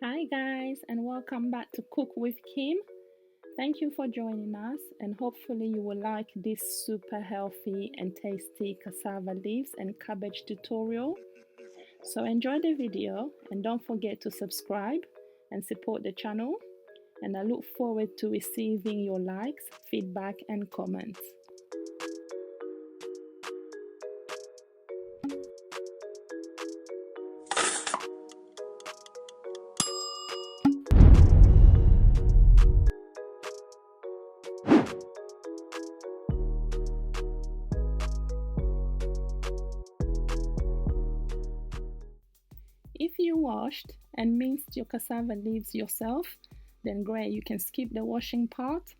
Hi guys, and welcome back to Cook with Kim. Thank you for joining us, and hopefully you will like this super healthy and tasty cassava leaves and cabbage tutorial. So enjoy the video and don't forget to subscribe and support the channel, and I look forward to receiving your likes, feedback and comments. If you washed and minced your cassava leaves yourself, then great, you can skip the washing part.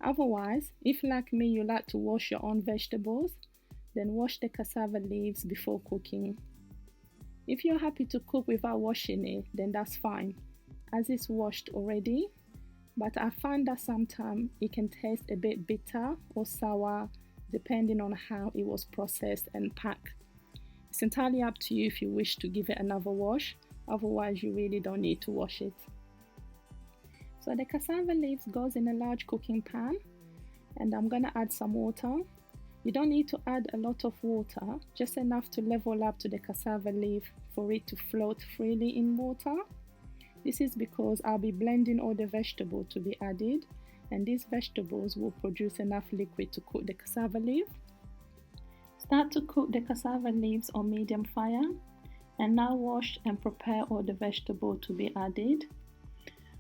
Otherwise, if like me you like to wash your own vegetables, then wash the cassava leaves before cooking. If you're happy to cook without washing it, then that's fine, as it's washed already. But I find that sometimes it can taste a bit bitter or sour depending on how it was processed and packed. It's entirely up to you if you wish to give it another wash, otherwise you really don't need to wash it. So the cassava leaves goes in a large cooking pan, and I'm gonna add some water. You don't need to add a lot of water, just enough to level up to the cassava leaf for it to float freely in water. This is because I'll be blending all the vegetables to be added, and these vegetables will produce enough liquid to cook the cassava leaf. Start to cook the cassava leaves on medium fire, and now wash and prepare all the vegetable to be added.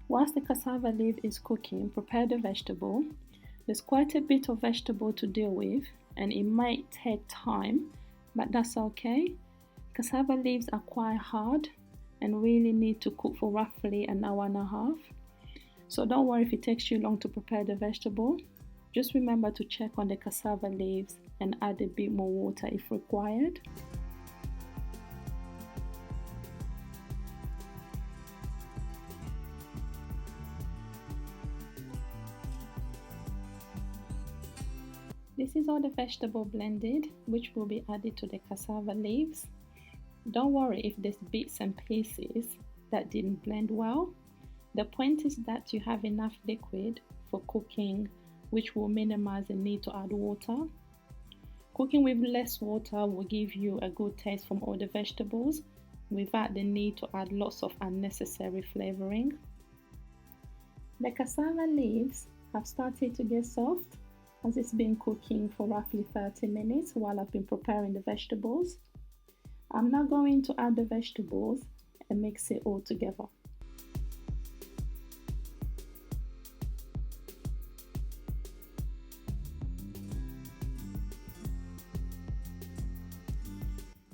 Whilst the cassava leaf is cooking, prepare the vegetable. There's quite a bit of vegetable to deal with, and it might take time, but that's okay. Cassava leaves are quite hard and really need to cook for roughly an hour and a half. So don't worry if it takes you long to prepare the vegetable. Just remember to check on the cassava leaves and add a bit more water if required. This is all the vegetable blended, which will be added to the cassava leaves. Don't worry if there's bits and pieces that didn't blend well. The point is that you have enough liquid for cooking, which will minimize the need to add water. Cooking with less water will give you a good taste from all the vegetables without the need to add lots of unnecessary flavoring. The cassava leaves have started to get soft as it's been cooking for roughly 30 minutes while I've been preparing the vegetables. I'm now going to add the vegetables and mix it all together.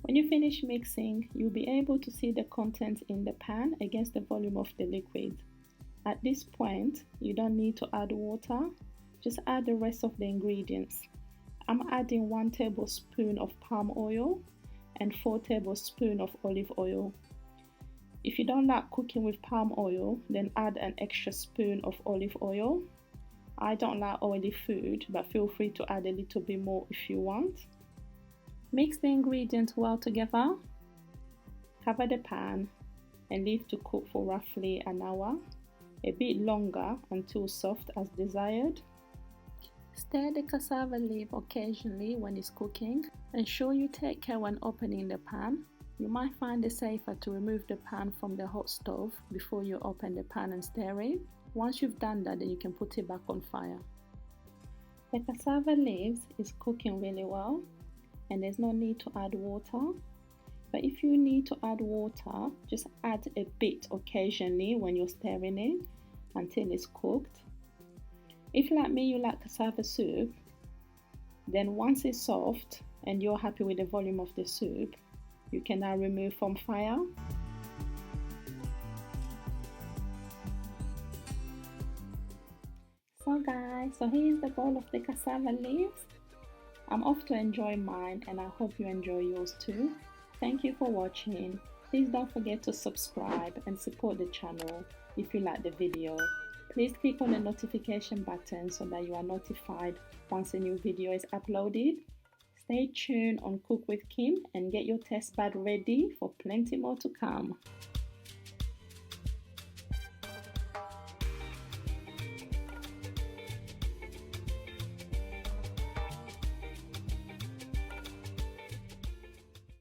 When you finish mixing, you'll be able to see the content in the pan against the volume of the liquid. At this point, you don't need to add water, just add the rest of the ingredients. I'm adding 1 tablespoon of palm oil and 4 tablespoons of olive oil. If you don't like cooking with palm oil, then add an extra spoon of olive oil. I don't like oily food, but feel free to add a little bit more if you want. Mix the ingredients well together, cover the pan and leave to cook for roughly an hour, a bit longer until soft as desired. Stir the cassava leaf occasionally when it's cooking. Ensure you take care when opening the pan. You might find it safer to remove the pan from the hot stove before you open the pan and stir it. Once you've done that, then you can put it back on fire. The cassava leaves is cooking really well, and there's no need to add water. But if you need to add water, just add a bit occasionally when you're stirring it until it's cooked. If like me you like cassava soup, then once it's soft and you're happy with the volume of the soup, you can now remove from fire. So guys, so here's the bowl of the cassava leaves. I'm off to enjoy mine, and I hope you enjoy yours too. Thank you for watching. Please don't forget to subscribe and support the channel if you like the video. Please click on the notification button so that you are notified once a new video is uploaded. Stay tuned on Cook with Kim and get your test bud ready for plenty more to come.